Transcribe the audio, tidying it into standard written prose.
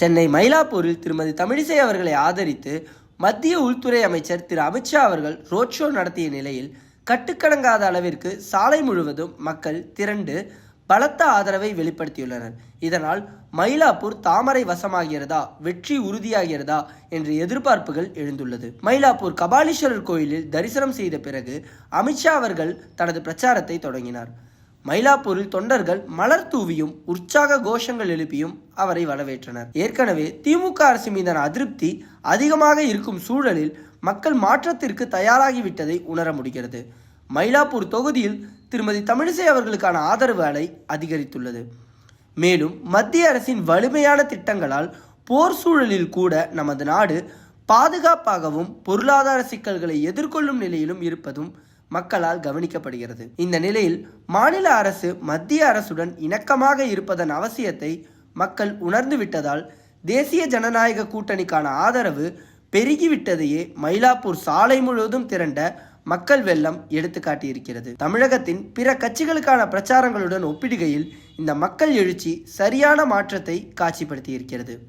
சென்னை மயிலாப்பூரில் திருமதி தமிழிசை அவர்களை ஆதரித்து மத்திய உள்துறை அமைச்சர் திரு அமித்ஷா அவர்கள் ரோட் ஷோ நடத்திய நிலையில் கட்டுக்கடங்காத அளவிற்கு சாலை முழுவதும் மக்கள் திரண்டு பலத்த ஆதரவை வெளிப்படுத்தியுள்ளனர். இதனால் மயிலாப்பூர் தாமரை வசமாகிறதா, வெற்றி உறுதியாகிறதா என்ற எதிர்பார்ப்புகள் எழுந்துள்ளது. மயிலாப்பூர் கபாலீஸ்வரர் கோயிலில் தரிசனம் செய்த பிறகு அமித்ஷா அவர்கள் தனது பிரச்சாரத்தை தொடங்கினார். மயிலாப்பூரில் தொண்டர்கள் மலர் தூவியும் உற்சாக கோஷங்கள் எழுப்பியும் அவரை வரவேற்றனர். ஏற்கனவே திமுக அரசு மீதான அதிருப்தி அதிகமாக இருக்கும் சூழலில் மக்கள் மாற்றத்திற்கு தயாராகிவிட்டதை உணர முடிகிறது. மயிலாப்பூர் தொகுதியில் திருமதி தமிழிசை அவர்களுக்கான ஆதரவு அலை அதிகரித்துள்ளது. மேலும் மத்திய அரசின் வலிமையான திட்டங்களால் போர் சூழலில் கூட நமது நாடு பாதுகாப்பாகவும் பொருளாதார சிக்கல்களை எதிர்கொள்ளும் நிலையிலும் இருப்பதும் மக்களால் கவனிக்கப்படுகிறது. இந்த நிலையில் மாநில அரசு மத்திய அரசுடன் இணக்கமாக இருப்பதன் அவசியத்தை மக்கள் உணர்ந்து விட்டதால் தேசிய ஜனநாயக கூட்டணிக்கான ஆதரவு பெருகிவிட்டதையே மயிலாப்பூர் சாலை முழுவதும் திரண்ட மக்கள் வெள்ளம் எடுத்து காட்டியிருக்கிறது. தமிழகத்தின் பிற கட்சிகளுக்கான பிரச்சாரங்களுடன் ஒப்பிடுகையில் இந்த மக்கள் எழுச்சி சரியான மாற்றத்தை காட்சிப்படுத்தியிருக்கிறது.